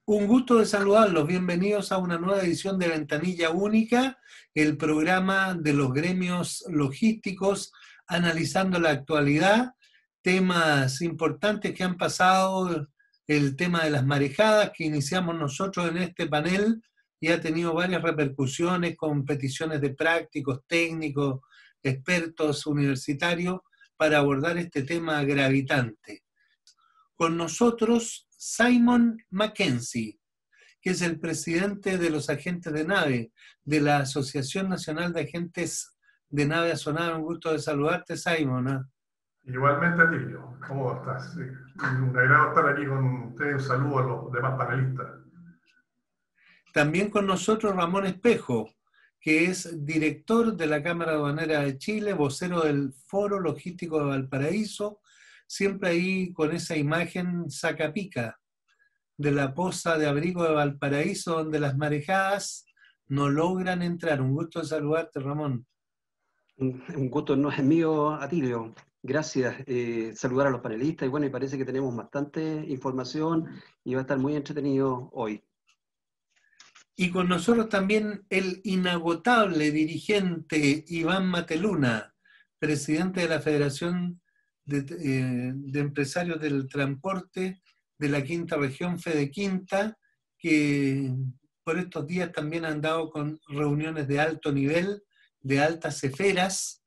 Un gusto de saludarlos. Bienvenidos a una nueva edición de Ventanilla Única, el programa de los gremios logísticos, analizando la actualidad, temas importantes que han pasado, el tema de las marejadas que iniciamos nosotros en este panel y ha tenido varias repercusiones con peticiones de prácticos, técnicos, expertos universitarios para abordar este tema gravitante. Con nosotros Simon Mackenzie, que es el presidente de los agentes de nave de la Asociación Nacional de Agentes de Nave Azonada. Un gusto de saludarte, Simon, ¿eh? Igualmente a ti, ¿cómo estás? Sí, un agrado estar aquí con ustedes. Un saludo a los demás panelistas. También con nosotros Ramón Espejo, que es director de la Cámara Aduanera de Chile, vocero del Foro Logístico de Valparaíso, siempre ahí con esa imagen sacapica de la poza de abrigo de Valparaíso, donde las marejadas no logran entrar. Un gusto de saludarte, Ramón. Un gusto no es mío, Atilio. Gracias. Saludar a los panelistas y bueno, y parece que tenemos bastante información y va a estar muy entretenido hoy. Y con nosotros también el inagotable dirigente Iván Mateluna, presidente de la Federación de Empresarios del Transporte de la Quinta Región, Fede Quinta, que por estos días también han dado con reuniones de alto nivel, de altas esferas,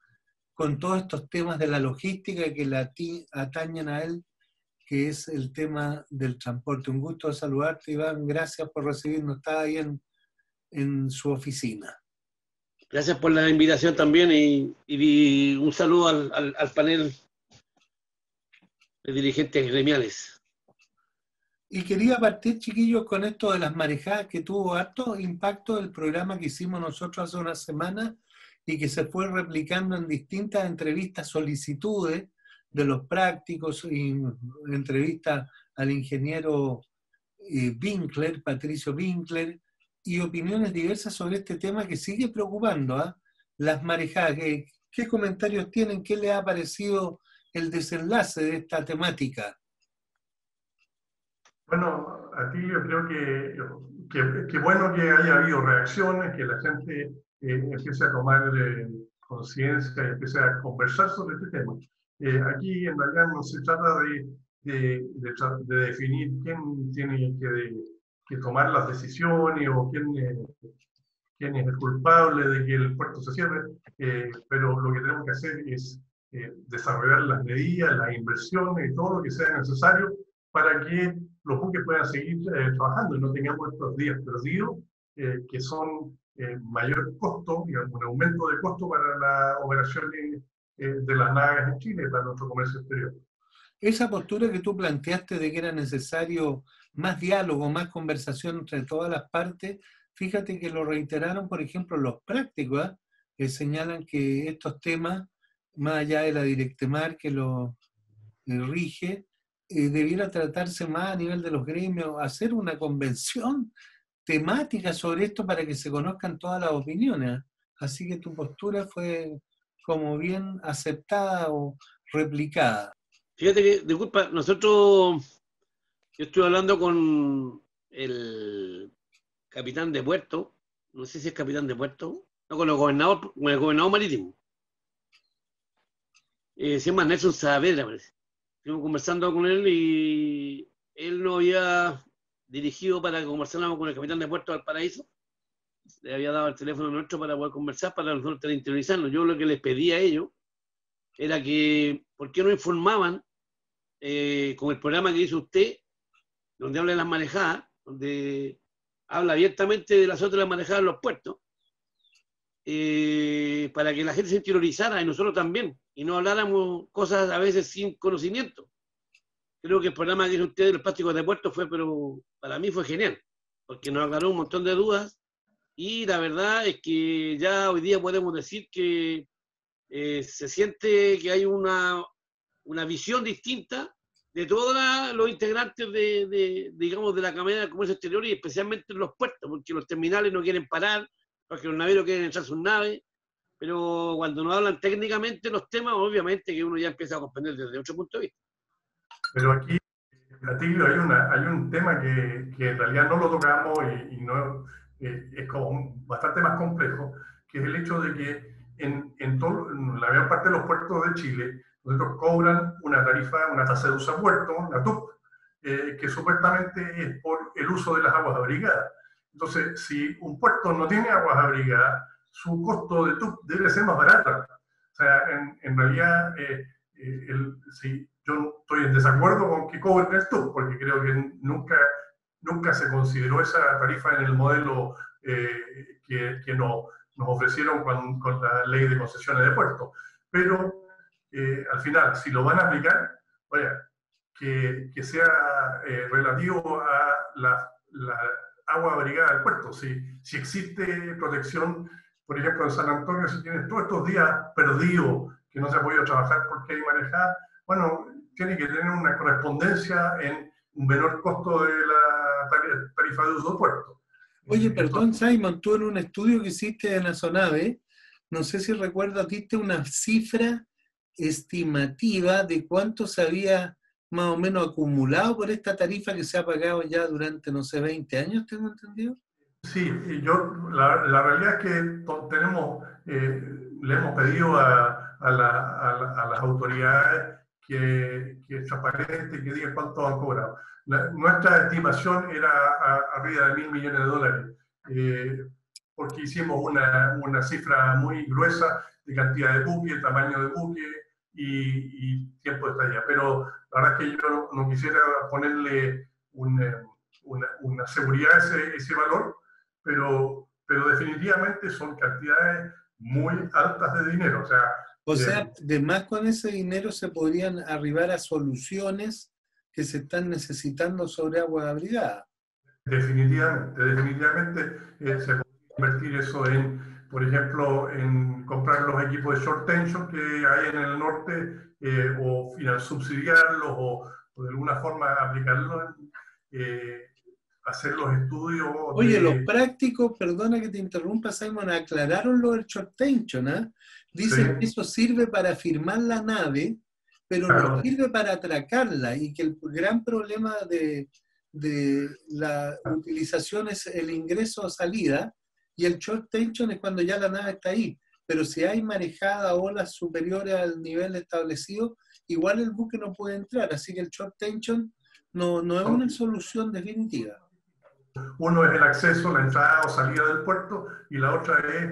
con todos estos temas de la logística que le atañen a él, que es el tema del transporte. Un gusto saludarte, Iván, gracias por recibirnos, está ahí en su oficina. Gracias por la invitación también y un saludo al panel de dirigentes gremiales. Y quería partir, chiquillos, con esto de las marejadas, que tuvo harto impacto el programa que hicimos nosotros hace una semana y que se fue replicando en distintas entrevistas, solicitudes de los prácticos y entrevistas al ingeniero Winkler, Patricio Winkler, y opiniones diversas sobre este tema que sigue preocupando, ¿eh? Las marejadas. ¿Qué comentarios tienen? ¿Qué les ha parecido el desenlace de esta temática? Bueno, a ti yo creo que bueno que haya habido reacciones, que la gente empiece a tomar conciencia y empiece a conversar sobre este tema. Aquí en realidad no se trata de definir quién tiene que tomar las decisiones o quién es el culpable de que el puerto se cierre, pero lo que tenemos que hacer es desarrollar las medidas, las inversiones y todo lo que sea necesario para que los buques puedan seguir trabajando y no tengamos estos días perdidos, que son mayor costo, digamos, un aumento de costo para las operaciones de las naves en Chile, para nuestro comercio exterior. Esa postura que tú planteaste de que era necesario más diálogo, más conversación entre todas las partes, fíjate que lo reiteraron, por ejemplo, los prácticos, ¿eh? Que señalan que estos temas, más allá de la Directemar que lo rige, debiera tratarse más a nivel de los gremios, hacer una convención temática sobre esto para que se conozcan todas las opiniones. Así que tu postura fue como bien aceptada o replicada. Fíjate que, disculpa, yo estuve hablando con el capitán de puerto, no sé si es capitán de puerto, no, con el gobernador marítimo. Se llama Nelson Saavedra, parece. Estuvimos conversando con él y él nos había dirigido para que conversáramos con el capitán de puerto de Valparaíso. Le había dado el teléfono nuestro para poder conversar, para nosotros interiorizarnos. Yo lo que les pedí a ellos era que, ¿por qué no informaban con el programa que hizo usted, donde habla de las marejadas, donde habla abiertamente de las otras marejadas en los puertos, para que la gente se interiorizara y nosotros también, y no habláramos cosas a veces sin conocimiento? Creo que el programa que hizo usted de los plásticos de puerto pero para mí fue genial, porque nos aclaró un montón de dudas, y la verdad es que ya hoy día podemos decir que se siente que hay una visión distinta de todos los integrantes digamos, de la Cámara de Comercio Exterior, y especialmente en los puertos, porque los terminales no quieren parar, porque los navieros quieren echar sus naves, pero cuando nos hablan técnicamente los temas, obviamente que uno ya empieza a comprender desde otro punto de vista. Pero aquí Atilio, hay un tema que en realidad no lo tocamos y no, es como bastante más complejo, que es el hecho de que en la mayor parte de los puertos de Chile, nosotros cobran una tarifa, una tasa de uso a puerto, la TUC, que supuestamente es por el uso de las aguas abrigadas. Entonces, si un puerto no tiene aguas abrigadas, su costo de TUC debe ser más barato. O sea, en realidad, si yo estoy en desacuerdo con que cobren el TUC, porque creo que nunca se consideró esa tarifa en el modelo que nos ofrecieron con la ley de concesiones de puertos. Pero al final, si lo van a aplicar, vaya, que sea relativo a la agua abrigada del puerto. Si existe protección, por ejemplo, en San Antonio, si tienes todos estos días perdidos, que no se ha podido trabajar porque hay marejada, bueno, tiene que tener una correspondencia en un menor costo de la tarifa de uso de puerto. Oye, perdón, Simon, tú en un estudio que hiciste en la Sonave, no sé si recuerdas, diste una cifra estimativa de cuánto se había más o menos acumulado por esta tarifa que se ha pagado ya durante, no sé, 20 años, ¿tengo entendido? Sí, la realidad es que le hemos pedido a las autoridades que es transparente, que diga cuánto han cobrado. Nuestra estimación era arriba de $1.000 millones, porque hicimos una cifra muy gruesa de cantidad de buque, tamaño de buque y tiempo de estadía. Pero la verdad es que yo no quisiera ponerle una seguridad a ese valor, pero definitivamente son cantidades muy altas de dinero. O sea, de más con ese dinero se podrían arribar a soluciones que se están necesitando sobre agua abrigada. Definitivamente se puede invertir eso en, por ejemplo, en comprar los equipos de short tension que hay en el norte, o subsidiarlos, o de alguna forma aplicarlos, hacer los estudios. Oye, los prácticos, perdona que te interrumpa, Simon, aclararon lo del short tension, ¿eh? Dicen que eso sirve para firmar la nave, pero no sirve para atracarla, y que el gran problema de la utilización es el ingreso o salida, y el short tension es cuando ya la nave está ahí. Pero si hay marejada o olas superiores al nivel establecido, igual el buque no puede entrar, así que el short tension no es una solución definitiva. Uno es el acceso, la entrada o salida del puerto, y la otra es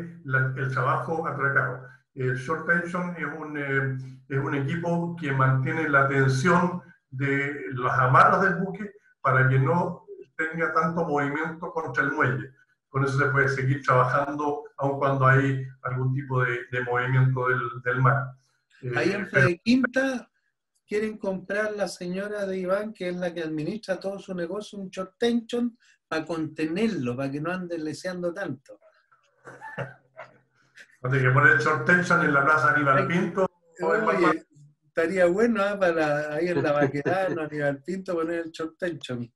el trabajo atracado. El short tension es un equipo que mantiene la tensión de las amarras del buque para que no tenga tanto movimiento contra el muelle. Con eso se puede seguir trabajando aun cuando hay algún tipo de movimiento del mar. Ahí en Fray Quinta quieren comprar la señora de Iván, que es la que administra todo su negocio, un short tension para contenerlo, para que no ande leseando tanto. Hay que poner short tension en la plaza Aníbal Pinto. Oye, estaría bueno, ¿eh? Para ahí en la Baquedano, Aníbal Pinto, poner el short tension.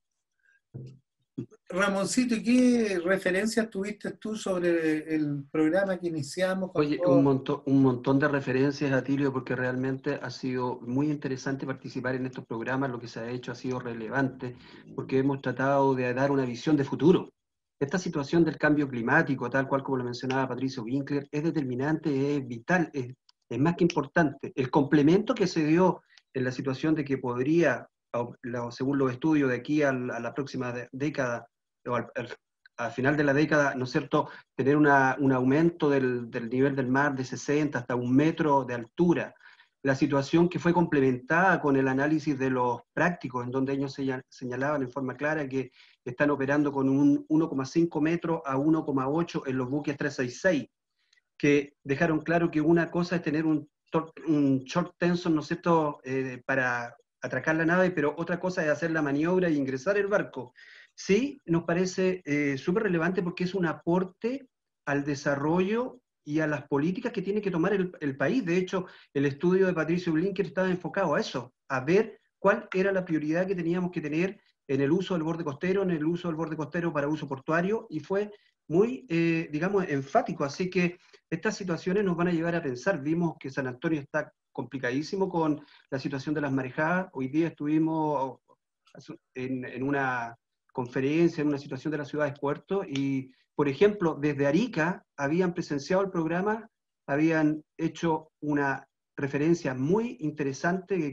Ramoncito, ¿y qué referencias tuviste tú sobre el programa que iniciamos? Oye, un montón de referencias, Atilio, porque realmente ha sido muy interesante participar en estos programas. Lo que se ha hecho ha sido relevante, porque hemos tratado de dar una visión de futuro. Esta situación del cambio climático, tal cual como lo mencionaba Patricio Winkler, es determinante, es vital, es más que importante. El complemento que se dio en la situación de que podría, según los estudios, de aquí a la próxima década, o al final de la década, ¿no es cierto?, tener un aumento del nivel del mar de 60 hasta 1 metro de altura. La situación que fue complementada con el análisis de los prácticos, en donde ellos señalaban en forma clara que están operando con un 1,5 metros a 1,8 en los buques 366, que dejaron claro que una cosa es tener un short tension, ¿no es cierto?, para atracar la nave, pero otra cosa es hacer la maniobra y ingresar el barco. Sí, nos parece súper relevante porque es un aporte al desarrollo y a las políticas que tiene que tomar el país. De hecho, el estudio de Patricio Blinker estaba enfocado a eso, a ver cuál era la prioridad que teníamos que tener en el uso del borde costero, en el uso del borde costero para uso portuario, y fue muy, digamos, enfático. Así que estas situaciones nos van a llevar a pensar. Vimos que San Antonio está complicadísimo con la situación de las marejadas. Hoy día estuvimos en una conferencia, en una situación de las ciudades puertos, y, por ejemplo, desde Arica habían presenciado el programa, habían hecho una referencia muy interesante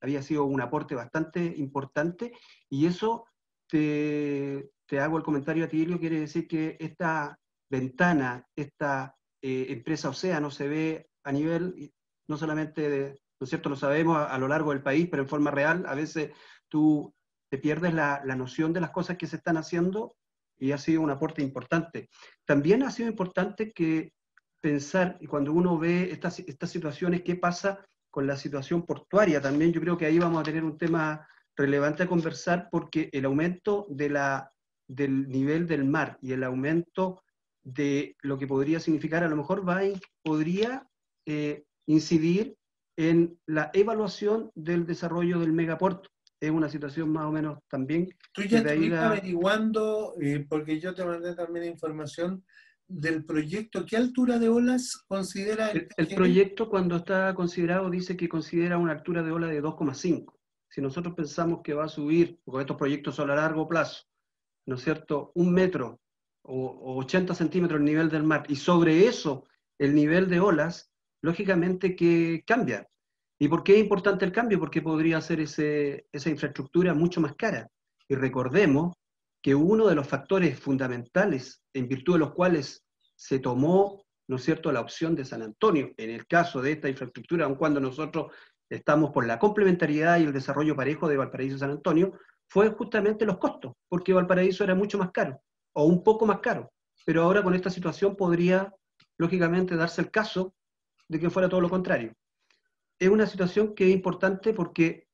había sido un aporte bastante importante, y eso te hago el comentario a ti, Ilio, quiere decir que esta ventana, esta empresa Océano se ve a nivel, no solamente, ¿no es cierto?, lo sabemos a lo largo del país, pero en forma real, a veces tú te pierdes la noción de las cosas que se están haciendo, y ha sido un aporte importante. También ha sido importante que pensar, y cuando uno ve estas situaciones, qué pasa con la situación portuaria también. Yo creo que ahí vamos a tener un tema relevante a conversar, porque el aumento del nivel del mar y el aumento de lo que podría significar, a lo mejor podría incidir en la evaluación del desarrollo del megapuerto. Es una situación más o menos también. Tú ya estuviste averiguando, porque yo te mandé también información del proyecto. ¿Qué altura de olas considera el proyecto, cuando está considerado, dice que considera una altura de ola de 2,5. Si nosotros pensamos que va a subir, porque estos proyectos son a largo plazo, ¿no es cierto?, 1 metro o 80 centímetros el nivel del mar, y sobre eso el nivel de olas, lógicamente que cambia. ¿Y por qué es importante el cambio? Porque podría ser esa infraestructura mucho más cara. Y recordemos que uno de los factores fundamentales en virtud de los cuales se tomó, ¿no es cierto?, la opción de San Antonio, en el caso de esta infraestructura, aun cuando nosotros estamos por la complementariedad y el desarrollo parejo de Valparaíso y San Antonio, fue justamente los costos, porque Valparaíso era mucho más caro, o un poco más caro, pero ahora con esta situación podría, lógicamente, darse el caso de que fuera todo lo contrario. Es una situación que es importante porque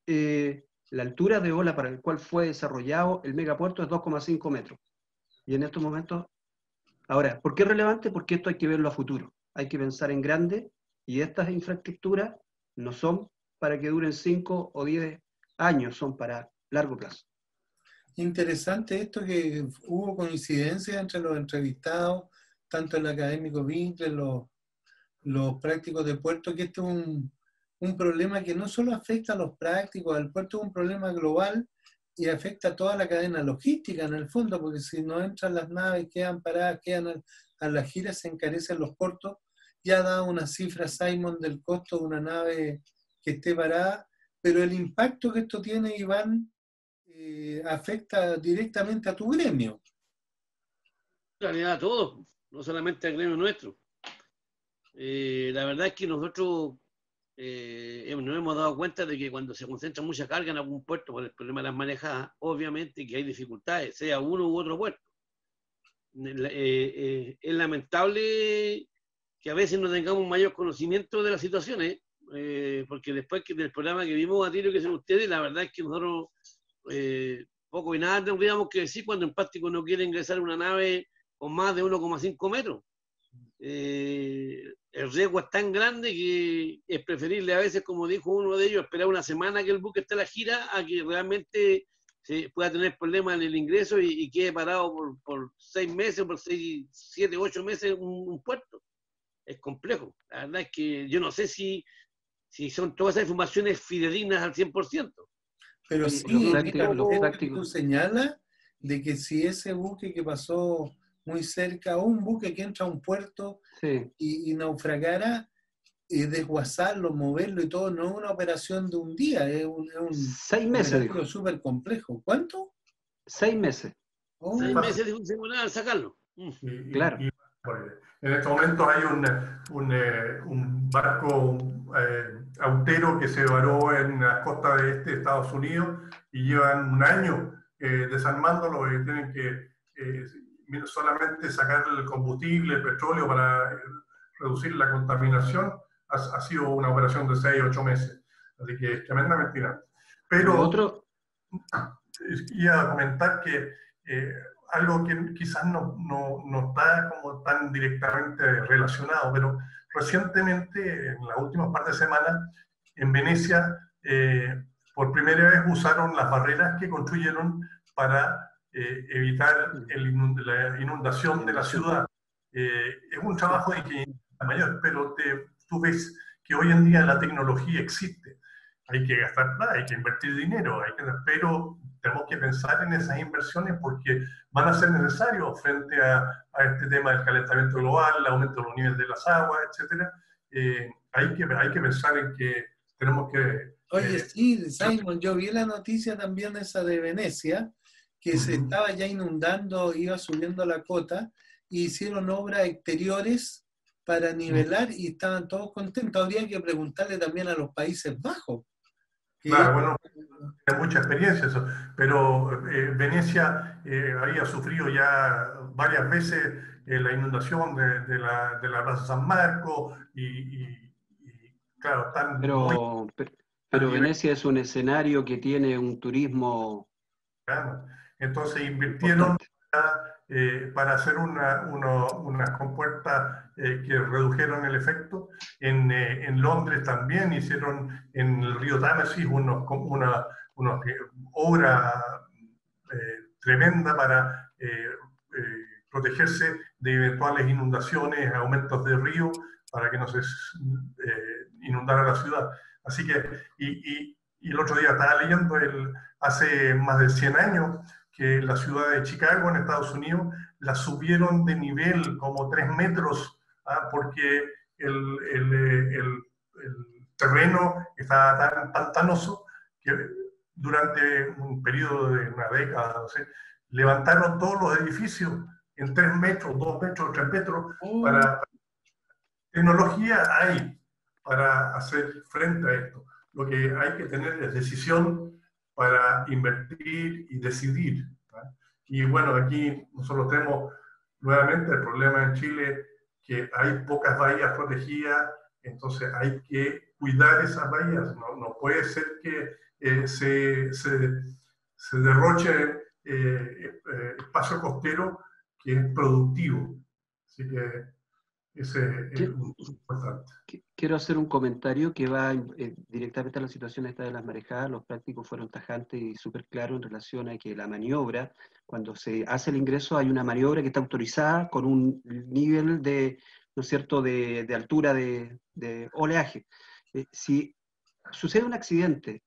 la altura de ola para el cual fue desarrollado el megapuerto es 2,5 metros. Y en estos momentos, ahora, ¿por qué es relevante? Porque esto hay que verlo a futuro. Hay que pensar en grande, y estas infraestructuras no son para que duren 5 o 10 años, son para largo plazo. Interesante esto, que hubo coincidencia entre los entrevistados, tanto el académico Winkler, los prácticos de puerto, que este es un problema que no solo afecta a los prácticos del puerto, es un problema global y afecta a toda la cadena logística en el fondo, porque si no entran las naves, quedan paradas, quedan a la gira, se encarecen los costos. Ya da una cifra Simon del costo de una nave que esté parada, pero el impacto que esto tiene, Iván, afecta directamente a tu gremio. En realidad a todos, no solamente al gremio nuestro. La verdad es que nosotros nos hemos dado cuenta de que cuando se concentra mucha carga en algún puerto por el problema de las manejadas, obviamente que hay dificultades, sea uno u otro puerto. Es lamentable que a veces no tengamos mayor conocimiento de las situaciones, porque después del programa que vimos, Atilio, que son ustedes, la verdad es que nosotros poco y nada tendríamos que decir cuando en práctico no quiere ingresar una nave con más de 1,5 metros. El riesgo es tan grande que es preferible a veces, como dijo uno de ellos, esperar una semana que el buque esté a la gira a que realmente se pueda tener problemas en el ingreso y quede parado por 6 meses, por 6, 7, 8 meses un puerto. Es complejo. La verdad es que yo no sé si son todas esas informaciones fidedignas al 100%. Pero sí, mira, tú señalas de que si ese buque que pasó muy cerca, o un buque que entra a un puerto, sí, y naufragara, desguazarlo, moverlo y todo, no es una operación de un día, es un 6 meses, súper complejo. ¿Cuánto? 6 meses. 6 meses de funcionar al sacarlo. Claro. En estos momentos hay un barco autero que se varó en las costas de Estados Unidos, y llevan 1 año desarmándolo, y tienen que solamente sacar el combustible, el petróleo, para reducir la contaminación. Ha sido una operación de 6 o 8 meses, así que es tremendamente grande. Pero iba a comentar que algo que quizás no está como tan directamente relacionado, pero recientemente, en las últimas par de semanas, en Venecia, por primera vez usaron las barreras que construyeron para evitar la inundación de la ciudad. Es un trabajo de ingeniería mayor, pero tú ves que hoy en día la tecnología existe. Hay que gastar plata, hay que invertir dinero, pero tenemos que pensar en esas inversiones porque van a ser necesarios frente a este tema del calentamiento global, el aumento de los niveles de las aguas, etc. Hay que pensar en que tenemos que... Oye, sí, Simon, yo vi la noticia también esa de Venecia, que se estaba ya inundando, iba subiendo la cota, y hicieron obras exteriores para nivelar y estaban todos contentos. Habría que preguntarle también a los Países Bajos. Claro, bueno, hay mucha experiencia eso, pero Venecia había sufrido ya varias veces la inundación de la Plaza San Marco y claro, están pero Venecia es un escenario que tiene un turismo... Claro. Entonces invirtieron para hacer unas compuertas que redujeron el efecto. En Londres también hicieron en el río Támesis una obra tremenda para protegerse de eventuales inundaciones, aumentos de río, para que no se inundara la ciudad. Así que, y el otro día estaba leyendo, hace más de 100 años, que la ciudad de Chicago, en Estados Unidos, la subieron de nivel como 3 metros, porque el terreno estaba tan pantanoso que durante un periodo de una década, no sé, levantaron todos los edificios en 3 metros, 2 metros, 3 metros, para tecnología hay para hacer frente a esto. Lo que hay que tener es decisión para invertir y decidir. Y bueno, aquí nosotros tenemos nuevamente el problema en Chile, que hay pocas bahías protegidas, entonces hay que cuidar esas bahías. No puede ser que se derroche espacio costero que es productivo. Así que ese es importante. Quiero hacer un comentario que va directamente a la situación esta de las marejadas. Los prácticos fueron tajantes y súper claros en relación a que la maniobra, cuando se hace el ingreso, hay una maniobra que está autorizada con un nivel de, ¿no es cierto?, de altura de oleaje. Si sucede un accidente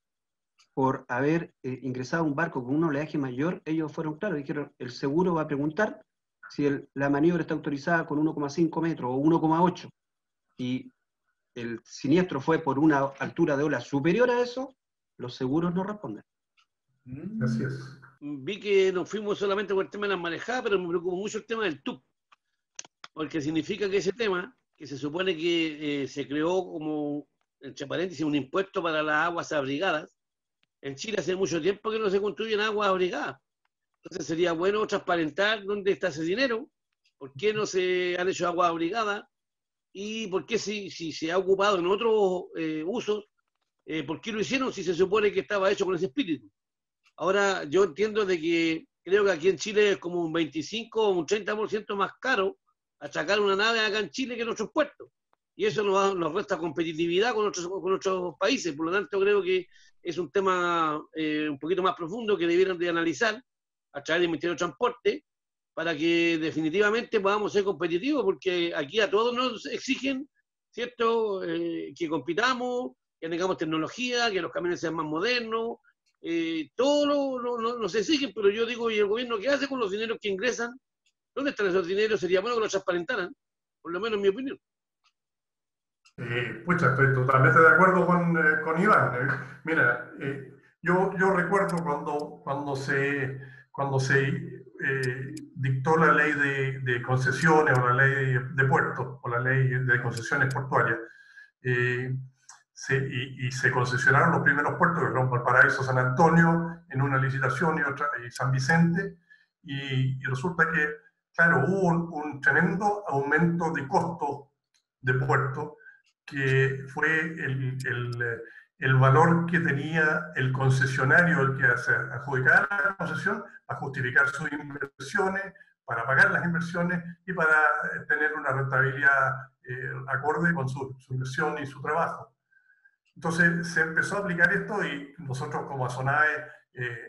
por haber ingresado a un barco con un oleaje mayor, ellos fueron claros, dijeron, el seguro va a preguntar si la maniobra está autorizada con 1,5 metros o 1,8 y el siniestro fue por una altura de ola superior a eso, los seguros no responden. Así es. Vi que nos fuimos solamente por el tema de las marejadas, pero me preocupó mucho el tema del TUP, porque significa que ese tema, que se supone que se creó como, entre paréntesis, un impuesto para las aguas abrigadas, en Chile hace mucho tiempo que no se construyen aguas abrigadas. Entonces sería bueno transparentar dónde está ese dinero, por qué no se han hecho aguas abrigadas y por qué si se ha ocupado en otros usos, por qué lo hicieron si se supone que estaba hecho con ese espíritu. Ahora yo entiendo de que creo que aquí en Chile es como un 25 o un 30% más caro achacar una nave acá en Chile que en otros puertos. Y eso nos resta competitividad con otros países. Por lo tanto, creo que es un tema un poquito más profundo que debieran de analizar a través del Ministerio de Transporte para que definitivamente podamos ser competitivos, porque aquí a todos nos exigen, ¿cierto?, que compitamos, que tengamos tecnología, que los camiones sean más modernos, todo nos exigen, pero yo digo, ¿y el gobierno qué hace con los dineros que ingresan? ¿Dónde están esos dineros? Sería bueno que los transparentaran, por lo menos en mi opinión. Pucha, estoy totalmente de acuerdo con Iván. Mira, yo recuerdo cuando se dictó la ley de concesiones o la ley de puertos o la ley de concesiones portuarias y se concesionaron los primeros puertos, que fueron Valparaíso, San Antonio en una licitación y San Vicente, y resulta que, claro, hubo un tremendo aumento de costos de puertos, que fue el valor que tenía el concesionario, el que se adjudicaba la concesión, a justificar sus inversiones, para pagar las inversiones y para tener una rentabilidad acorde con su inversión y su trabajo. Entonces se empezó a aplicar esto y nosotros como Azonave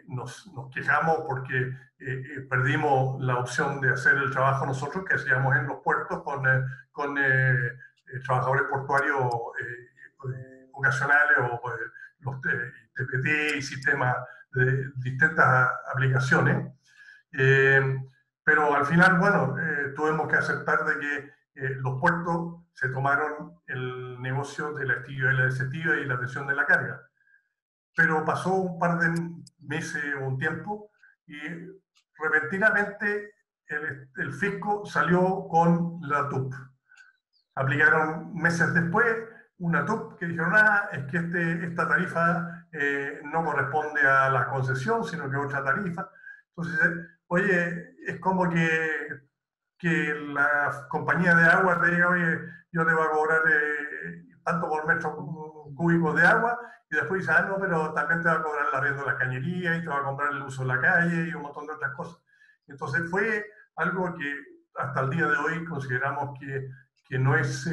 nos quejamos porque perdimos la opción de hacer el trabajo nosotros que hacíamos en los puertos con trabajadores portuarios ocasionales o los TPT y sistemas distintas aplicaciones. Pero al final, bueno, tuvimos que aceptar de que los puertos se tomaron el negocio de la actividad y la desertiva y la atención de la carga. Pero pasó un par de meses o un tiempo y repentinamente el fisco salió con la TUP. Aplicaron meses después una TUP que dijeron, es que esta tarifa no corresponde a la concesión, sino que otra tarifa. Entonces, oye, es como que la compañía de agua te diga, oye, yo te voy a cobrar tanto por metro cúbico de agua, y después dice, no, pero también te va a cobrar el arriendo de las cañerías, y te va a comprar el uso de la calle, y un montón de otras cosas. Entonces fue algo que hasta el día de hoy consideramos que no es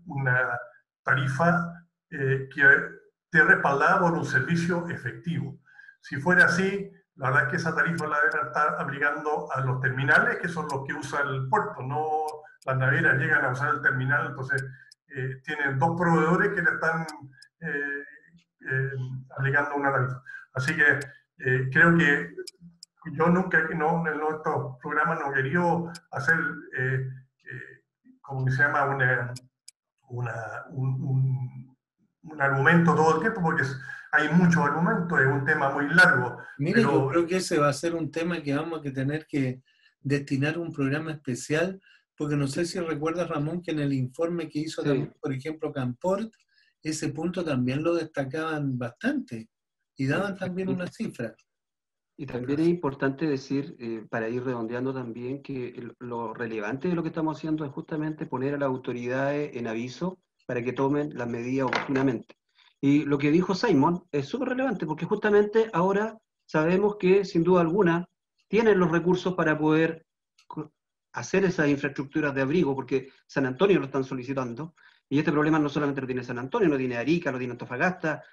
una tarifa que esté respaldada por un servicio efectivo. Si fuera así, la verdad es que esa tarifa la deben estar aplicando a los terminales, que son los que usa el puerto, no las navieras llegan a usar el terminal, entonces tienen dos proveedores que le están aplicando una tarifa. Así que creo que yo nunca, en estos programas no he querido hacer, como se llama, un argumento todo el tiempo, porque hay muchos argumentos, es un tema muy largo. Mire, yo creo que ese va a ser un tema que vamos a tener que destinar un programa especial, porque no sé si recuerdas, Ramón, que en el informe que hizo también, por ejemplo, Camport, ese punto también lo destacaban bastante y daban también una cifra. Y también es importante decir, para ir redondeando también, que lo relevante de lo que estamos haciendo es justamente poner a las autoridades en aviso para que tomen las medidas oportunamente. Y lo que dijo Simon es súper relevante, porque justamente ahora sabemos que, sin duda alguna, tienen los recursos para poder hacer esas infraestructuras de abrigo, porque San Antonio lo están solicitando, y este problema no solamente lo tiene San Antonio, lo tiene Arica, lo tiene Antofagasta,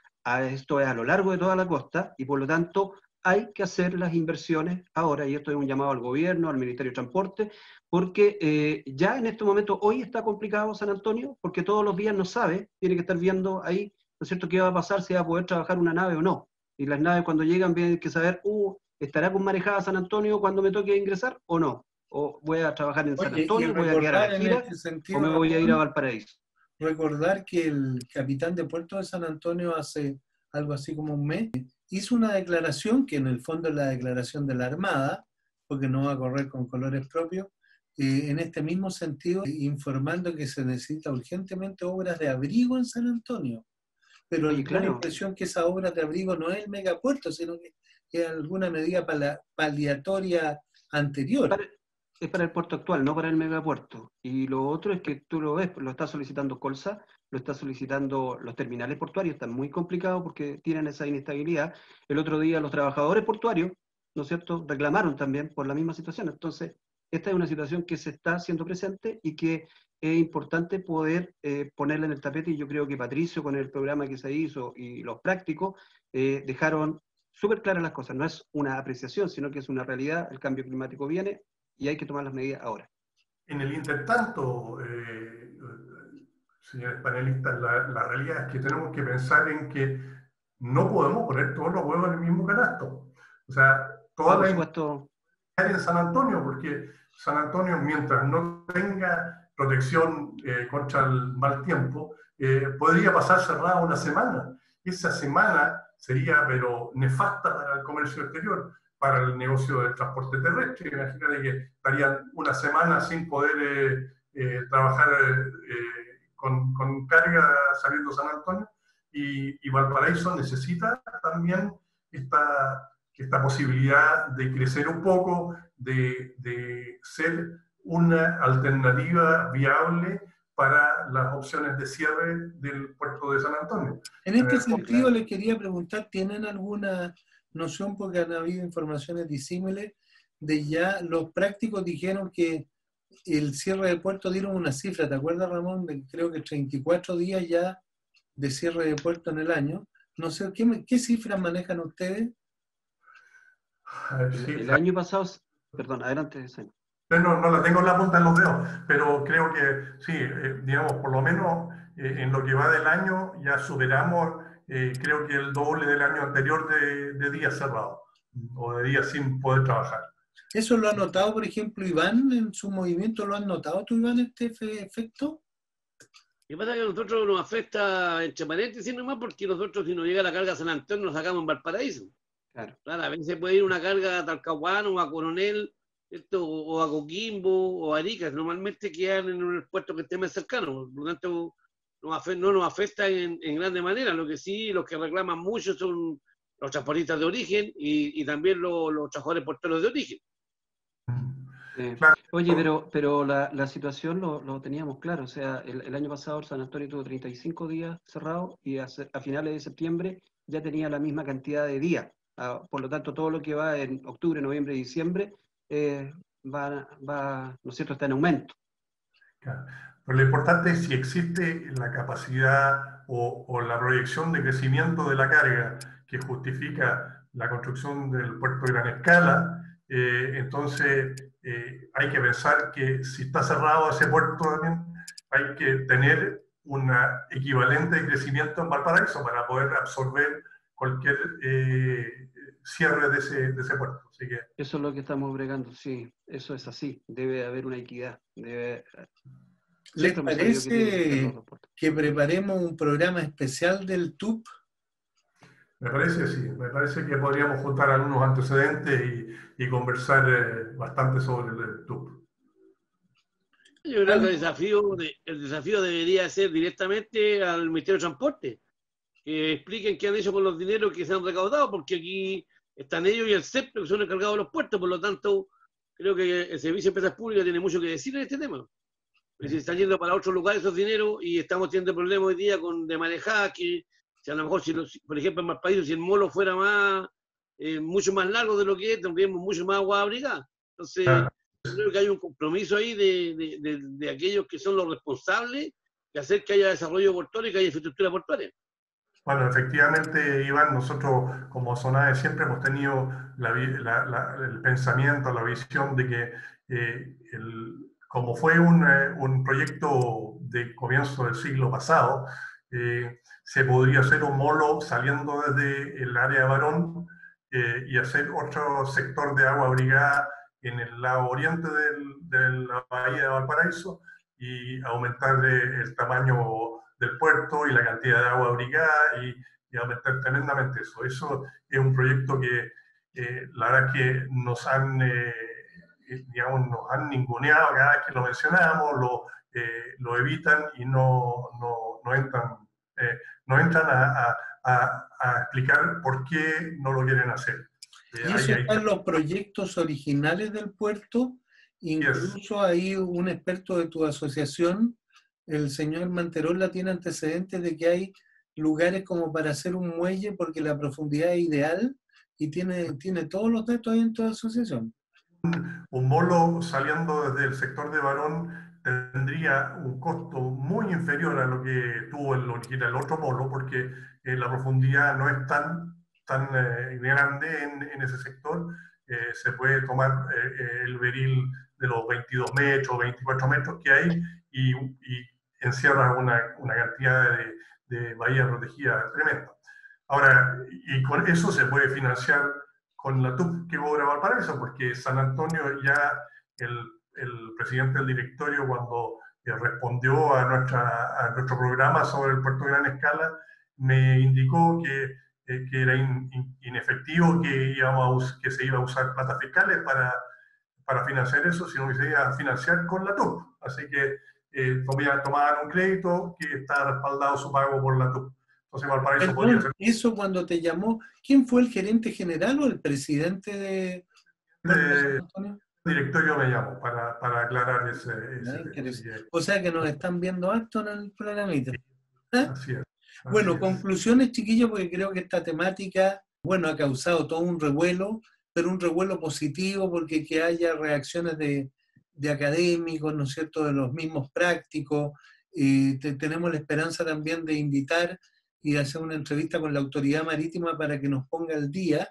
esto es a lo largo de toda la costa, y por lo tanto hay que hacer las inversiones ahora, y esto es un llamado al gobierno, al Ministerio de Transporte, porque ya en este momento, hoy está complicado San Antonio, porque todos los días no sabe, tiene que estar viendo ahí, ¿no es cierto?, qué va a pasar, si va a poder trabajar una nave o no. Y las naves cuando llegan tienen que saber, ¿estará con marejada San Antonio cuando me toque ingresar o no? ¿O voy a trabajar en San Antonio, voy a quedar a la gira, o me voy a ir a Valparaíso? Recordar que el capitán de Puerto de San Antonio hace algo así como un mes, hizo una declaración que en el fondo es la declaración de la Armada, porque no va a correr con colores propios, en este mismo sentido, informando que se necesita urgentemente obras de abrigo en San Antonio. Pero da la impresión que esas obras de abrigo no es el megapuerto, sino que es alguna medida paliatoria anterior. Es para el puerto actual, no para el megapuerto. Y lo otro es que tú lo ves, lo está solicitando Colsa, lo está solicitando los terminales portuarios, están muy complicados porque tienen esa inestabilidad. El otro día los trabajadores portuarios, ¿no es cierto?, reclamaron también por la misma situación. Entonces, esta es una situación que se está haciendo presente y que es importante poder ponerla en el tapete, y yo creo que Patricio, con el programa que se hizo y los prácticos, dejaron súper claras las cosas. No es una apreciación, sino que es una realidad. El cambio climático viene y hay que tomar las medidas ahora. En el intertanto, señores panelistas, la realidad es que tenemos que pensar en que no podemos poner todos los huevos en el mismo canasto. O sea, toda la inversión en San Antonio, porque San Antonio, mientras no tenga protección contra el mal tiempo, podría pasar cerrada una semana. Esa semana sería, pero nefasta para el comercio exterior, para el negocio del transporte terrestre. Imagínate que estarían una semana sin poder trabajar con carga saliendo de San Antonio, y Valparaíso necesita también esta posibilidad de crecer un poco, de ser una alternativa viable para las opciones de cierre del puerto de San Antonio. En este sentido, les quería preguntar, ¿tienen alguna noción, porque han habido informaciones disímiles, de ya los prácticos dijeron que el cierre de puerto dieron una cifra, ¿te acuerdas, Ramón? Creo que 34 días ya de cierre de puerto en el año. No sé, ¿qué cifras manejan ustedes? Sí, el año pasado, perdón, adelante, señor. No la tengo en la punta de los dedos, pero creo que sí, digamos, por lo menos en lo que va del año ya superamos creo que el doble del año anterior de días cerrados o de días sin poder trabajar. ¿Eso lo ha notado, por ejemplo, Iván en su movimiento? ¿Lo has notado tú, Iván, este efecto? Lo que pasa es que a nosotros nos afecta, entre paréntesis nomás, porque nosotros si nos llega la carga a San Antonio nos sacamos en Valparaíso. Claro. Claro, a veces puede ir una carga a Talcahuano o a Coronel, ¿cierto? O a Coquimbo o a Arica, normalmente quedan en el puerto que esté más cercano, por lo tanto no nos afecta en grande manera. Lo que sí, los que reclaman mucho son los transportistas de origen y también los trabajadores porteros de origen. Claro. Oye, pero la situación lo teníamos claro, o sea, el año pasado el San Antonio tuvo 35 días cerrado y a finales de septiembre ya tenía la misma cantidad de días. Por lo tanto, todo lo que va en octubre, noviembre y diciembre va, ¿no es cierto?, está en aumento. Claro. Pero lo importante es si existe la capacidad o la proyección de crecimiento de la carga que justifica la construcción del puerto de gran escala, entonces hay que pensar que si está cerrado ese puerto también, hay que tener una equivalente de crecimiento en Valparaíso para poder absorber cualquier cierre de ese puerto. Así que, eso es lo que estamos bregando, sí, eso es así, debe haber una equidad. ¿Les parece que preparemos un programa especial del TUP? Me parece, sí, me parece que podríamos juntar algunos antecedentes y conversar bastante sobre el TUP. Yo creo que el desafío debería ser directamente al Ministerio de Transporte, que expliquen qué han hecho con los dineros que se han recaudado, porque aquí están ellos y el CEP, que son encargados de los puertos, por lo tanto, creo que el Servicio de Empresas Públicas tiene mucho que decir en este tema. Porque si están yendo para otros lugares esos dineros y estamos teniendo problemas hoy día de marejadas, que si a lo mejor, por ejemplo, en Valparaíso, si el molo fuera mucho más largo de lo que es, tendríamos mucho más agua abrigada. Entonces, creo que hay un compromiso ahí de aquellos que son los responsables de hacer que haya desarrollo portuario y que haya infraestructura portuaria. Bueno, efectivamente, Iván, nosotros como SONAE siempre hemos tenido el pensamiento, la visión de que como fue un proyecto de comienzo del siglo pasado, se podría hacer un molo saliendo desde el área de Barón y hacer otro sector de agua abrigada en el lado oriente de la bahía de Valparaíso y aumentar el tamaño del puerto y la cantidad de agua abrigada y aumentar tremendamente eso. Eso es un proyecto que la verdad que nos han ninguneado cada vez que lo mencionamos, lo evitan y no entran a explicar por qué no lo quieren hacer. Y eso está en los proyectos originales del puerto. Incluso hay un experto de tu asociación, el señor Manterola, tiene antecedentes de que hay lugares como para hacer un muelle porque la profundidad es ideal y tiene todos los datos ahí en tu asociación. Un molo saliendo desde el sector de Barón tendría un costo muy inferior a lo que tuvo el original, el otro molo, porque la profundidad no es tan grande en ese sector. Se puede tomar el beril de los 22 metros, 24 metros que hay y encierra una cantidad de bahía protegida tremenda. Ahora, y con eso se puede financiar con la TUP que cobra Valparaíso, porque San Antonio ya el presidente del directorio cuando respondió a nuestro programa sobre el puerto de gran escala, me indicó que era inefectivo, que se iba a usar plata fiscales para financiar eso, sino que se iba a financiar con la TUP. Así que tomaban un crédito que está respaldado su pago por la TUP. Entonces Valparaíso podría ser... Eso cuando te llamó, ¿quién fue el gerente general o el presidente de San Antonio? El directorio me llamó para aclarar ese o sea que nos están viendo harto en el programita. ¿Eh? Así es. Bueno, conclusiones, chiquillos, porque creo que esta temática, bueno, ha causado todo un revuelo, pero un revuelo positivo porque que haya reacciones de académicos, ¿no es cierto?, de los mismos prácticos. Tenemos la esperanza también de invitar y hacer una entrevista con la autoridad marítima para que nos ponga al día,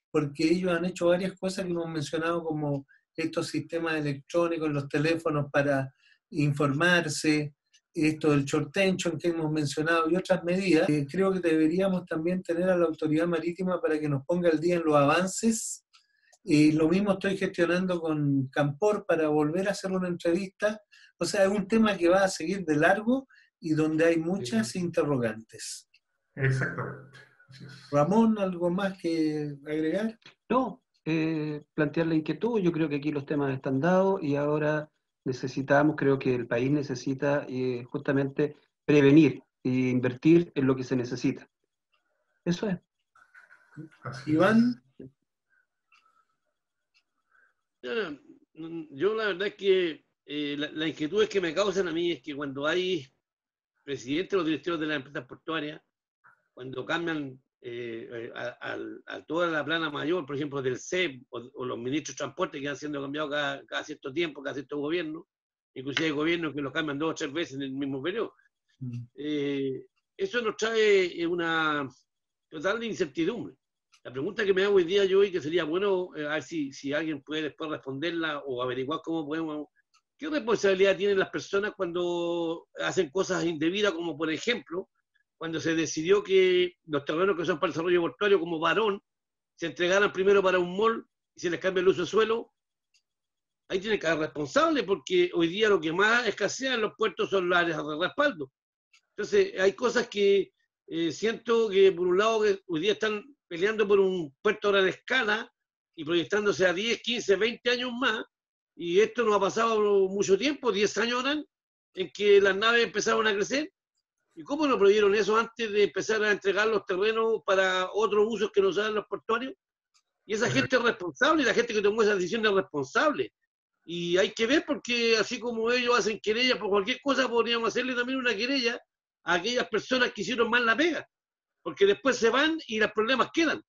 porque ellos han hecho varias cosas que hemos mencionado, como estos sistemas electrónicos en los teléfonos para informarse, esto del short tension que hemos mencionado y otras medidas, creo que deberíamos también tener a la autoridad marítima para que nos ponga al día en los avances. Y lo mismo estoy gestionando con Campor para volver a hacer una entrevista. O sea, es un tema que va a seguir de largo y donde hay muchas interrogantes. Exactamente. Así es. Ramón, ¿algo más que agregar? No, plantear la inquietud, yo creo que aquí los temas están dados y ahora necesitamos, creo que el país necesita justamente prevenir e invertir en lo que se necesita. Eso es. Así Iván. es. Yo la verdad es que la inquietud que me causan a mí es que cuando hay presidentes o directores de las empresas portuarias, cuando cambian a toda la plana mayor, por ejemplo, del CEP o los ministros de transporte que van siendo cambiados cada cierto tiempo, cada cierto gobierno, inclusive hay gobiernos que los cambian 2 o 3 veces en el mismo periodo. Eso nos trae una total incertidumbre. La pregunta que me hago hoy día yo y que sería bueno, a ver si alguien puede después responderla o averiguar cómo podemos... ¿Qué responsabilidad tienen las personas cuando hacen cosas indebidas, como por ejemplo, cuando se decidió que los terrenos que son para el desarrollo portuario como varón se entregaran primero para un mall y se les cambia el uso de suelo? Ahí tiene que haber responsable, porque hoy día lo que más escasea en los puertos son las áreas de respaldo. Entonces, hay cosas que siento que, por un lado, que hoy día están peleando por un puerto a gran escala y proyectándose a 10, 15, 20 años más, y esto no ha pasado mucho tiempo, 10 años ahora, en que las naves empezaron a crecer. ¿Y cómo no prohibieron eso antes de empezar a entregar los terrenos para otros usos que no sean los portuarios? Y esa gente es responsable, y la gente que tomó esa decisión es responsable. Y hay que ver, porque así como ellos hacen querella por cualquier cosa, podríamos hacerle también una querella a aquellas personas que hicieron mal la pega, porque después se van y los problemas quedan.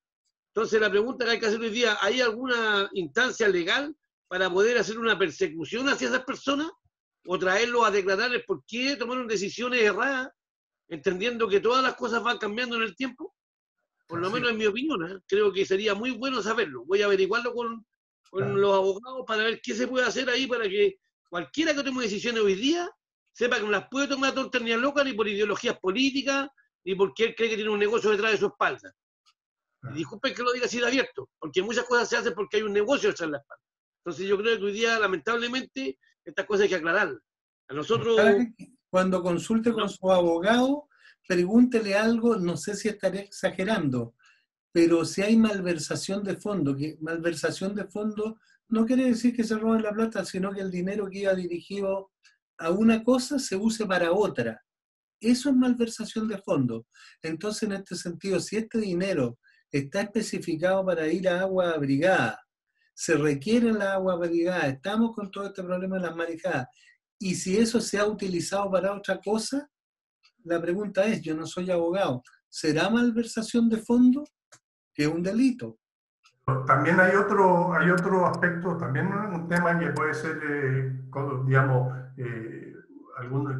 Entonces la pregunta que hay que hacer hoy día, ¿hay alguna instancia legal para poder hacer una persecución hacia esas personas o traerlos a declarar el por qué tomaron decisiones erradas, entendiendo que todas las cosas van cambiando en el tiempo? Por lo menos en mi opinión, creo que sería muy bueno saberlo. Voy a averiguarlo con los abogados para ver qué se puede hacer ahí para que cualquiera que tome decisiones hoy día sepa que no las puede tomar tonterías locas ni por ideologías políticas ni porque él cree que tiene un negocio detrás de su espalda. Y disculpen que lo diga así de abierto, porque muchas cosas se hacen porque hay un negocio detrás de la espalda. Entonces yo creo que hoy día, lamentablemente, estas cosas hay que aclararlas. A nosotros... Cuando consulte con su abogado, pregúntele algo, no sé si estaré exagerando, pero si hay malversación de fondo, que malversación de fondo no quiere decir que se roben la plata, sino que el dinero que iba dirigido a una cosa se use para otra. Eso es malversación de fondo. Entonces, en este sentido, si este dinero está especificado para ir a agua abrigada, se requiere la agua abrigada, estamos con todo este problema de las marejadas, y si eso se ha utilizado para otra cosa, la pregunta es, yo no soy abogado, ¿será malversación de fondo? Que es un delito. También hay otro aspecto, también un tema que puede ser, digamos,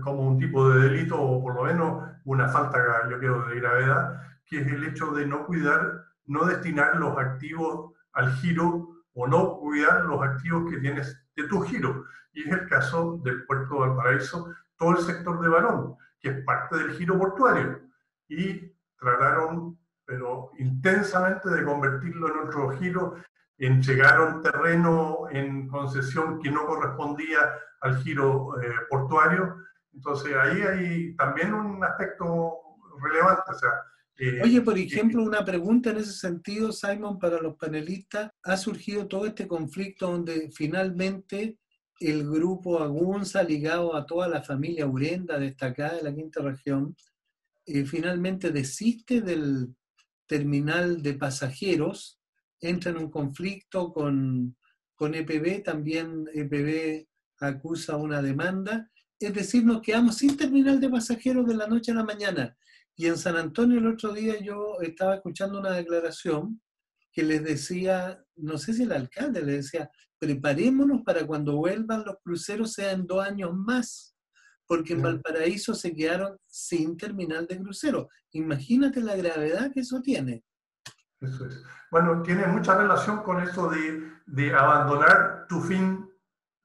como un tipo de delito o por lo menos una falta, yo creo, de gravedad, que es el hecho de no cuidar, no destinar los activos al giro o no cuidar los activos que tienes de tu giro. Y es el caso del puerto de Valparaíso, todo el sector de Barón, que es parte del giro portuario. Y trataron, pero intensamente, de convertirlo en otro giro. Entregaron terreno en concesión que no correspondía al giro portuario. Entonces ahí hay también un aspecto relevante. O sea, oye, por ejemplo, una pregunta en ese sentido, Simon, para los panelistas. Ha surgido todo este conflicto donde finalmente el grupo Agunza, ligado a toda la familia Urenda destacada de la quinta región, finalmente desiste del terminal de pasajeros, entra en un conflicto con EPB, también EPB acusa una demanda, es decir, nos quedamos sin terminal de pasajeros de la noche a la mañana. Y en San Antonio el otro día yo estaba escuchando una declaración que les decía, no sé si el alcalde le decía, preparémonos para cuando vuelvan los cruceros sean 2 años más, porque en Valparaíso se quedaron sin terminal de crucero. Imagínate la gravedad que eso tiene. Eso es. Bueno, tiene mucha relación con eso de abandonar tu fin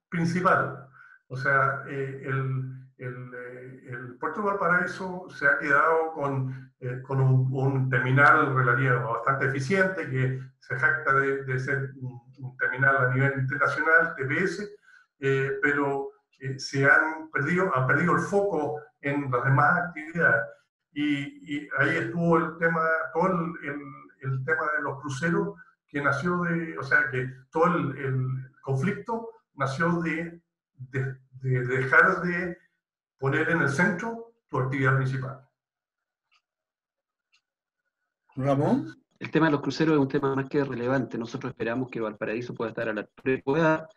principal. O sea, el el puerto de Valparaíso se ha quedado con un terminal relativamente bastante eficiente, que se jacta de ser un terminal a nivel internacional, TPS, pero se han perdido el foco en las demás actividades. Y ahí estuvo el tema, todo el tema de los cruceros, que nació o sea, que todo el conflicto nació de dejar de poner en el centro tu actividad principal. Ramón. El tema de los cruceros es un tema más que relevante. Nosotros esperamos que Valparaíso pueda estar a la altura, pueda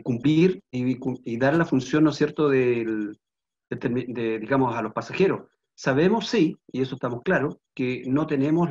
cumplir y dar la función, ¿no es cierto?, digamos, a los pasajeros. Sabemos, sí, y eso estamos claros, que no tenemos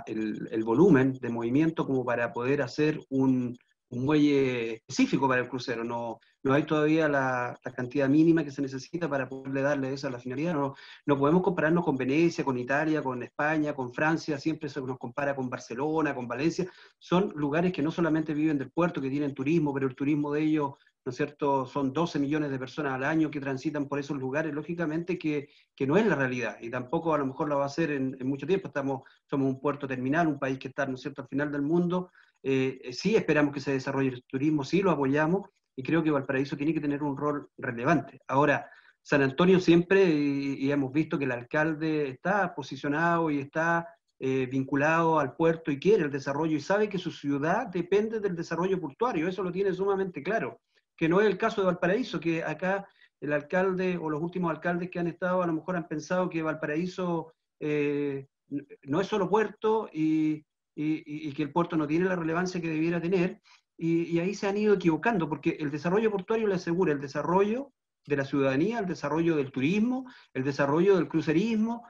el volumen de movimiento como para poder hacer un muelle específico para el crucero. No hay todavía la cantidad mínima que se necesita para poderle darle esa a la finalidad. No podemos compararnos con Venecia, con Italia, con España, con Francia, siempre se nos compara con Barcelona, con Valencia. Son lugares que no solamente viven del puerto, que tienen turismo, pero el turismo de ellos, ¿no es cierto?, son 12 millones de personas al año que transitan por esos lugares, lógicamente que no es la realidad, y tampoco a lo mejor lo va a hacer en mucho tiempo. Somos un puerto terminal, un país que está, ¿no es cierto?, al final del mundo. Sí esperamos que se desarrolle el turismo, sí lo apoyamos, y creo que Valparaíso tiene que tener un rol relevante. Ahora, San Antonio siempre, y hemos visto que el alcalde está posicionado y está vinculado al puerto y quiere el desarrollo y sabe que su ciudad depende del desarrollo portuario, eso lo tiene sumamente claro, que no es el caso de Valparaíso, que acá el alcalde o los últimos alcaldes que han estado a lo mejor han pensado que Valparaíso no es solo puerto y que el puerto no tiene la relevancia que debiera tener, y ahí se han ido equivocando, porque el desarrollo portuario le asegura el desarrollo de la ciudadanía, el desarrollo del turismo, el desarrollo del crucerismo.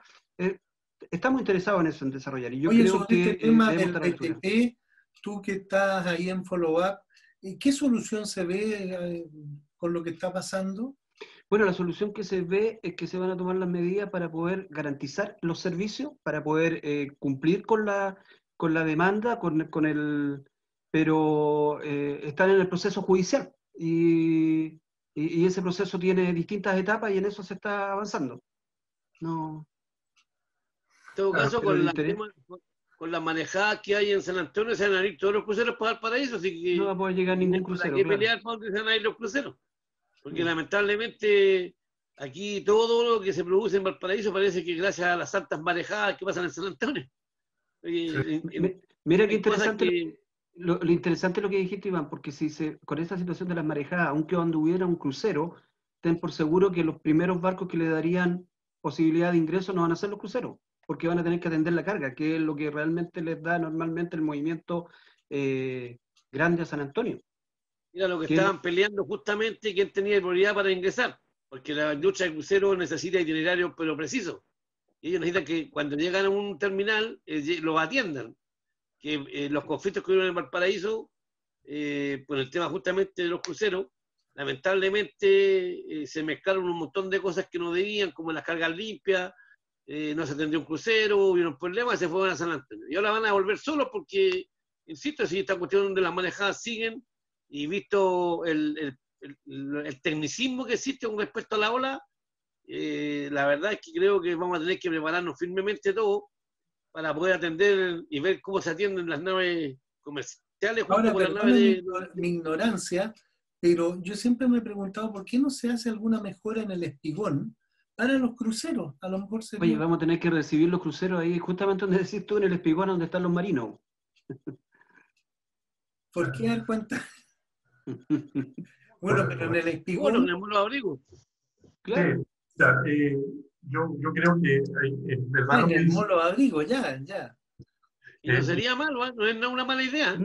Estamos interesados en eso, en desarrollar. Y yo Oye, creo sobre que este tema debemos del estar a la altura. BTP, tú que estás ahí en follow-up, ¿qué solución se ve con lo que está pasando? Bueno, la solución que se ve es que se van a tomar las medidas para poder garantizar los servicios, para poder cumplir con la demanda, pero están en el proceso judicial y ese proceso tiene distintas etapas y en eso se está avanzando. No. En todo caso, con la manejada que hay en San Antonio, se van a ir todos los cruceros para Valparaíso, así que no va a poder llegar ningún crucero. ¿Para qué pelear para dónde se van a ir los cruceros? Porque lamentablemente aquí todo lo que se produce en Valparaíso parece que gracias a las altas marejadas que pasan en San Antonio. Mira qué interesante lo interesante lo que dijiste, Iván, porque con esta situación de las marejadas, aunque anduviera un crucero, ten por seguro que los primeros barcos que le darían posibilidad de ingreso no van a ser los cruceros, porque van a tener que atender la carga, que es lo que realmente les da normalmente el movimiento grande a San Antonio. Mira lo que estaban peleando justamente, quién tenía prioridad para ingresar, porque la industria de cruceros necesita itinerarios pero precisos. Y ellos necesitan que cuando llegan a un terminal los atiendan. Que los conflictos que hubieron en Valparaíso, por el tema justamente de los cruceros, lamentablemente se mezclaron un montón de cosas que no debían, como las cargas limpias, no se atendió un crucero, hubieron problemas y se fueron a San Antonio. Y ahora van a volver solos porque, insisto, si esta cuestión de las manejadas siguen, y visto el tecnicismo que existe con respecto a la ola, la verdad es que creo que vamos a tener que prepararnos firmemente todo para poder atender y ver cómo se atienden las naves comerciales. Ahora, perdóname mi ignorancia, pero yo siempre me he preguntado por qué no se hace alguna mejora en el espigón para los cruceros. A lo mejor sería... Oye, vamos a tener que recibir los cruceros ahí, justamente donde decís tú, en el espigón donde están los marinos. ¿Por qué dar cuenta? Bueno, pero en el espigón... Bueno, en el molo abrigo. Claro. Sí, yo creo que es verdad. En el molo abrigo, ya. Y no sería malo, no es una mala idea.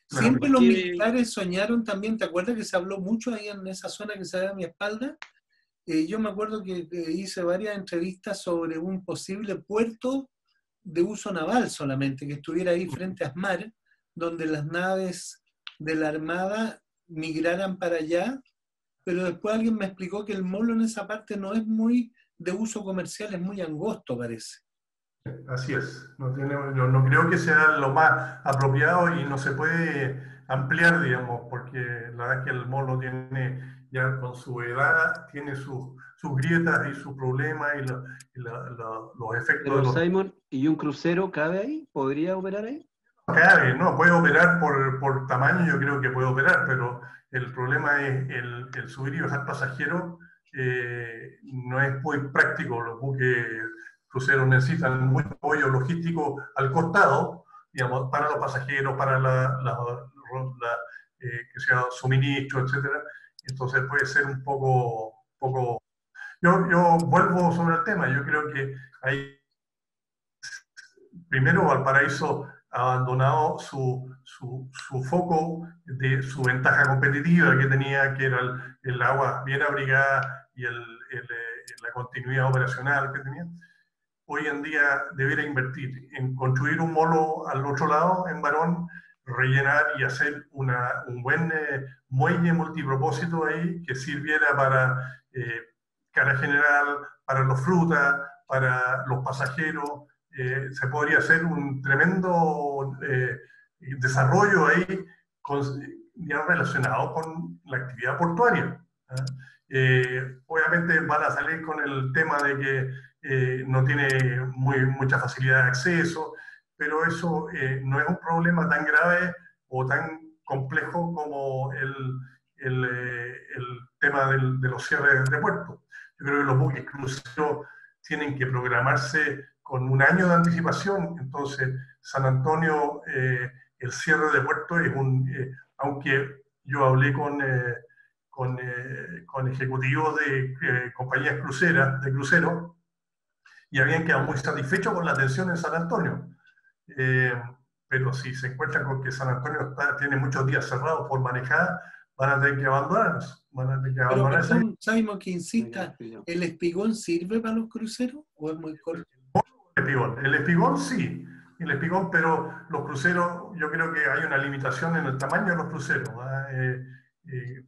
Siempre los militares soñaron también, ¿te acuerdas que se habló mucho ahí en esa zona que se ve a mi espalda? Yo me acuerdo que hice varias entrevistas sobre un posible puerto de uso naval solamente, que estuviera ahí frente a Asmar, donde las naves de la Armada migraran para allá, pero después alguien me explicó que el molo en esa parte no es muy de uso comercial, es muy angosto, parece. Así es, no creo que sea lo más apropiado y no se puede ampliar, digamos, porque la verdad es que el molo tiene, ya con su edad, tiene sus sus grietas y sus problemas y los efectos. Pero Simon, ¿y un crucero cabe ahí? ¿Podría operar ahí? Cabe, no, puede operar por tamaño, yo creo que puede operar, pero el problema es el subir y bajar pasajeros, no es muy práctico. Los buques cruceros necesitan mucho apoyo logístico al costado, digamos, para los pasajeros, para que sea suministro, etcétera. Entonces puede ser un poco. Yo vuelvo sobre el tema. Yo creo que hay, primero, Valparaíso ha abandonado su foco de su ventaja competitiva que tenía, que era el agua bien abrigada y la continuidad operacional que tenía. Hoy en día debiera invertir en construir un molo al otro lado, en Barón, rellenar y hacer un buen muelle multipropósito ahí que sirviera para cara general, para los frutas, para los pasajeros. Se podría hacer un tremendo desarrollo ahí ya relacionado con la actividad portuaria. Obviamente van a salir con el tema de que no tiene mucha facilidad de acceso, pero eso no es un problema tan grave o tan complejo como el tema de los cierres de puertos. Yo creo que los buques cruceros tienen que programarse con un año de anticipación. Entonces, San Antonio, el cierre de puerto es aunque yo hablé con ejecutivos de compañías cruceras, de cruceros, y habían quedado muy satisfechos con la atención en San Antonio. Pero si se encuentran con que San Antonio tiene muchos días cerrados por manejada, van a tener que abandonarnos. Pero perdón, Simon, que insista, ¿el espigón sirve para los cruceros o es muy corto? El espigón sí, el espigón, pero los cruceros, yo creo que hay una limitación en el tamaño de los cruceros,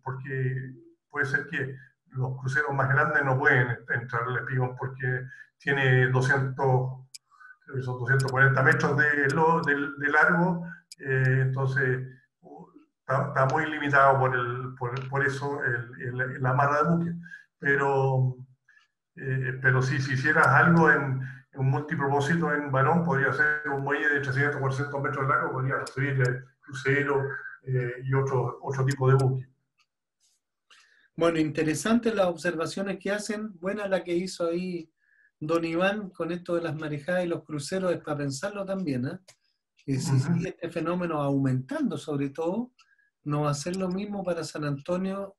porque puede ser que los cruceros más grandes no pueden entrar al espigón porque tiene 240 metros de largo, entonces está muy limitado por eso la amarra de buque. Pero si hicieras algo en un multipropósito en Barón, podría ser un muelle de 300 por 400 metros de largo, podría recibir crucero y otro tipo de buque. Bueno, interesantes las observaciones que hacen. Buena la que hizo ahí don Iván con esto de las marejadas y los cruceros, es para pensarlo también, ¿eh? Que si sigue este fenómeno aumentando, sobre todo, no va a ser lo mismo para San Antonio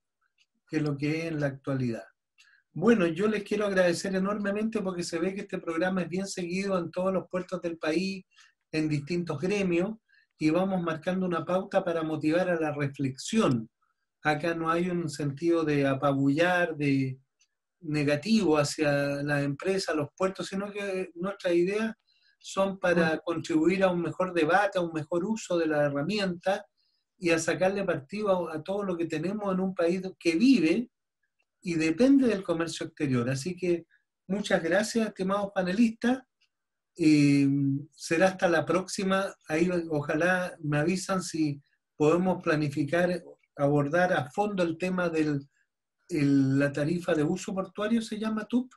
que lo que es en la actualidad. Bueno, yo les quiero agradecer enormemente porque se ve que este programa es bien seguido en todos los puertos del país, en distintos gremios, y vamos marcando una pauta para motivar a la reflexión. Acá no hay un sentido de apabullar, de negativo hacia la empresa, los puertos, sino que nuestras ideas son para contribuir a un mejor debate, a un mejor uso de la herramienta y a sacarle partido a todo lo que tenemos en un país que vive y depende del comercio exterior. Así que muchas gracias, estimados panelistas. Será hasta la próxima. Ahí ojalá me avisan si podemos planificar, abordar a fondo el tema de la tarifa de uso portuario, ¿se llama TUP?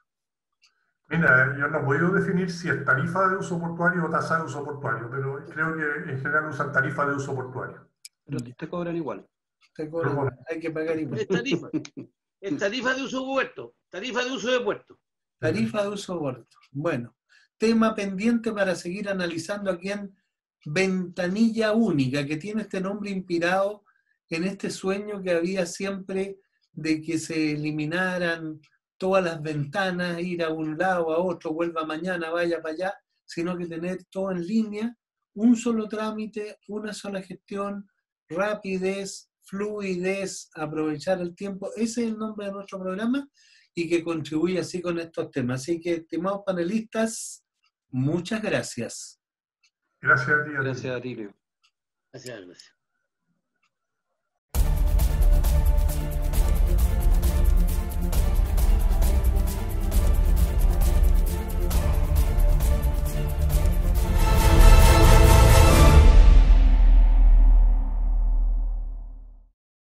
Mira, yo no he podido definir si es tarifa de uso portuario o tasa de uso portuario, pero creo que en general usan tarifa de uso portuario. Pero te cobran igual. Te cobran, hay que pagar igual. Es tarifa. Es tarifa de uso puerto. Tarifa de uso de puerto. Tarifa de uso puerto. Bueno, tema pendiente para seguir analizando aquí en Ventanilla Única, que tiene este nombre inspirado en este sueño que había siempre de que se eliminaran todas las ventanas, ir a un lado, a otro, vuelva mañana, vaya para allá, sino que tener todo en línea, un solo trámite, una sola gestión, rapidez, fluidez, aprovechar el tiempo. Ese es el nombre de nuestro programa y que contribuye así con estos temas. Así que, estimados panelistas, muchas gracias. Gracias a ti. Gracias, Atilio. Gracias.